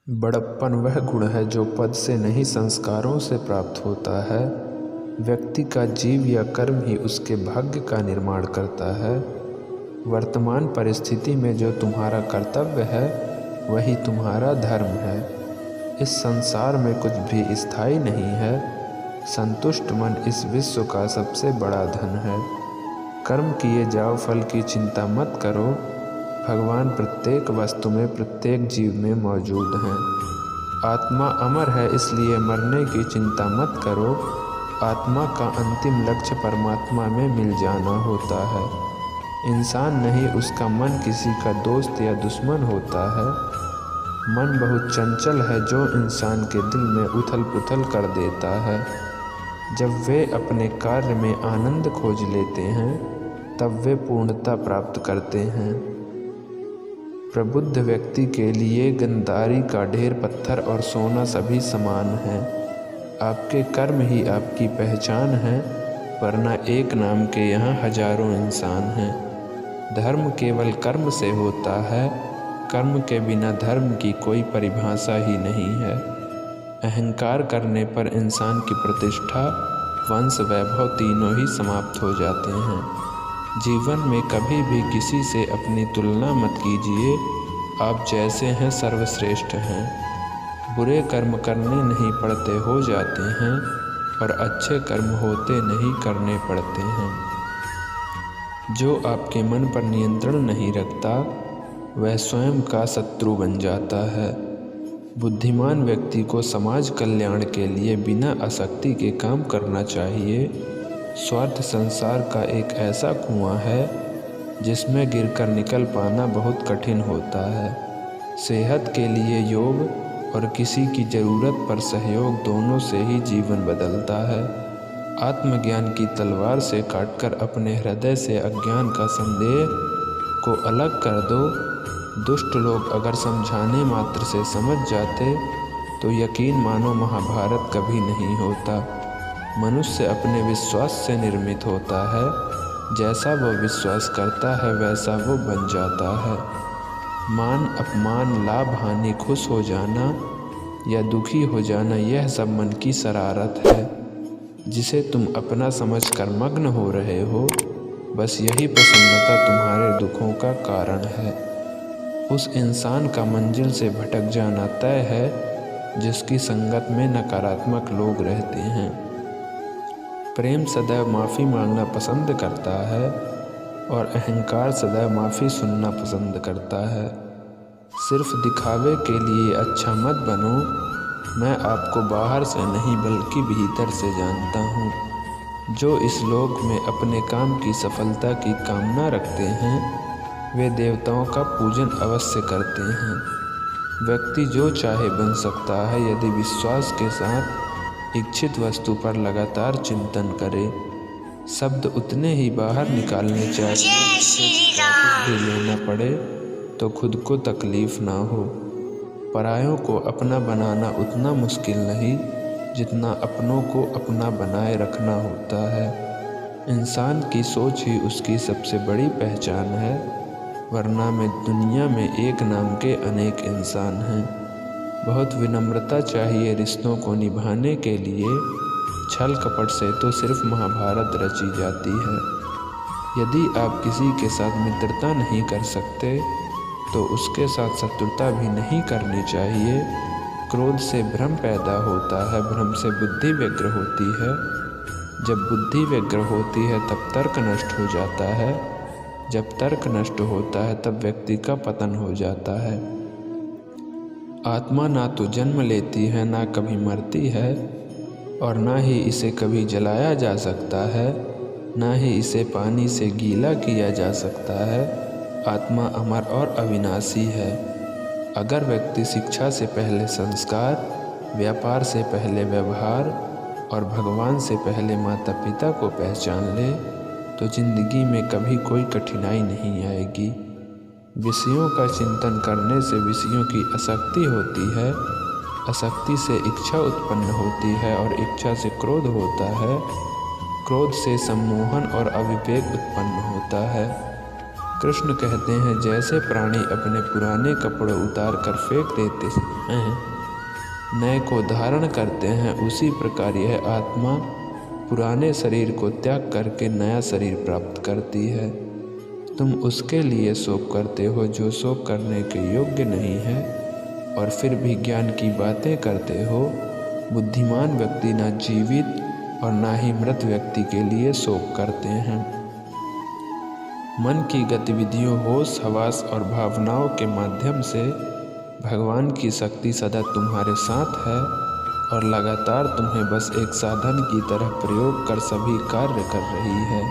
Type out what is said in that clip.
बड़प्पन वह गुण है जो पद से नहीं संस्कारों से प्राप्त होता है। व्यक्ति का जीव या कर्म ही उसके भाग्य का निर्माण करता है। वर्तमान परिस्थिति में जो तुम्हारा कर्तव्य है वही तुम्हारा धर्म है। इस संसार में कुछ भी स्थायी नहीं है। संतुष्ट मन इस विश्व का सबसे बड़ा धन है। कर्म किए जाओ, फल की चिंता मत करो। भगवान प्रत्येक वस्तु में, प्रत्येक जीव में मौजूद हैं। आत्मा अमर है, इसलिए मरने की चिंता मत करो। आत्मा का अंतिम लक्ष्य परमात्मा में मिल जाना होता है। इंसान नहीं, उसका मन किसी का दोस्त या दुश्मन होता है। मन बहुत चंचल है जो इंसान के दिल में उथल पुथल कर देता है। जब वे अपने कार्य में आनंद खोज लेते हैं तब वे पूर्णता प्राप्त करते हैं। प्रबुद्ध व्यक्ति के लिए गंदारी का ढेर, पत्थर और सोना सभी समान हैं। आपके कर्म ही आपकी पहचान है, वरना एक नाम के यहाँ हजारों इंसान हैं। धर्म केवल कर्म से होता है। कर्म के बिना धर्म की कोई परिभाषा ही नहीं है। अहंकार करने पर इंसान की प्रतिष्ठा, वंश, वैभव तीनों ही समाप्त हो जाते हैं। जीवन में कभी भी किसी से अपनी तुलना मत कीजिए। आप जैसे हैं सर्वश्रेष्ठ हैं। बुरे कर्म करने नहीं पड़ते, हो जाते हैं, और अच्छे कर्म होते नहीं, करने पड़ते हैं। जो आपके मन पर नियंत्रण नहीं रखता वह स्वयं का शत्रु बन जाता है। बुद्धिमान व्यक्ति को समाज कल्याण के लिए बिना आसक्ति के काम करना चाहिए। स्वार्थ संसार का एक ऐसा कुआं है जिसमें गिरकर निकल पाना बहुत कठिन होता है। सेहत के लिए योग और किसी की ज़रूरत पर सहयोग, दोनों से ही जीवन बदलता है। आत्मज्ञान की तलवार से काटकर अपने हृदय से अज्ञान का संदेह को अलग कर दो। दुष्ट लोग अगर समझाने मात्र से समझ जाते तो यकीन मानो महाभारत कभी नहीं होता। मनुष्य अपने विश्वास से निर्मित होता है। जैसा वो विश्वास करता है वैसा वो बन जाता है। मान अपमान, लाभ हानि, खुश हो जाना या दुखी हो जाना, यह सब मन की शरारत है जिसे तुम अपना समझकर मग्न हो रहे हो। बस यही प्रसन्नता तुम्हारे दुखों का कारण है। उस इंसान का मंजिल से भटक जाना तय है जिसकी संगत में नकारात्मक लोग रहते हैं। प्रेम सदैव माफ़ी मांगना पसंद करता है और अहंकार सदैव माफ़ी सुनना पसंद करता है। सिर्फ दिखावे के लिए अच्छा मत बनो। मैं आपको बाहर से नहीं बल्कि भीतर से जानता हूँ। जो इस लोक में अपने काम की सफलता की कामना रखते हैं वे देवताओं का पूजन अवश्य करते हैं। व्यक्ति जो चाहे बन सकता है यदि विश्वास के साथ इच्छित वस्तु पर लगातार चिंतन करे। शब्द उतने ही बाहर निकालने चाहिए भी लेना पड़े तो खुद को तकलीफ ना हो। परायों को अपना बनाना उतना मुश्किल नहीं जितना अपनों को अपना बनाए रखना होता है। इंसान की सोच ही उसकी सबसे बड़ी पहचान है, वरना में दुनिया में एक नाम के अनेक इंसान हैं। बहुत विनम्रता चाहिए रिश्तों को निभाने के लिए। छल कपट से तो सिर्फ महाभारत रची जाती है। यदि आप किसी के साथ मित्रता नहीं कर सकते तो उसके साथ शत्रुता भी नहीं करनी चाहिए। क्रोध से भ्रम पैदा होता है, भ्रम से बुद्धि व्यग्र होती है। जब बुद्धि व्यग्र होती है तब तर्क नष्ट हो जाता है। जब तर्क नष्ट होता है तब व्यक्ति का पतन हो जाता है। आत्मा ना तो जन्म लेती है, ना कभी मरती है, और ना ही इसे कभी जलाया जा सकता है, ना ही इसे पानी से गीला किया जा सकता है। आत्मा अमर और अविनाशी है। अगर व्यक्ति शिक्षा से पहले संस्कार, व्यापार से पहले व्यवहार और भगवान से पहले माता पिता को पहचान ले तो जिंदगी में कभी कोई कठिनाई नहीं आएगी। विषयों का चिंतन करने से विषयों की आसक्ति होती है, आसक्ति से इच्छा उत्पन्न होती है और इच्छा से क्रोध होता है, क्रोध से सम्मोहन और अविवेक उत्पन्न होता है। कृष्ण कहते हैं, जैसे प्राणी अपने पुराने कपड़े उतार कर फेंक देते हैं, नए को धारण करते हैं, उसी प्रकार यह आत्मा पुराने शरीर को त्याग करके नया शरीर प्राप्त करती है। तुम उसके लिए शोक करते हो जो शोक करने के योग्य नहीं है, और फिर भी ज्ञान की बातें करते हो। बुद्धिमान व्यक्ति न जीवित और ना ही मृत व्यक्ति के लिए शोक करते हैं। मन की गतिविधियों, होश, हवास और भावनाओं के माध्यम से भगवान की शक्ति सदा तुम्हारे साथ है और लगातार तुम्हें बस एक साधन की तरह प्रयोग कर सभी कार्य कर रही है।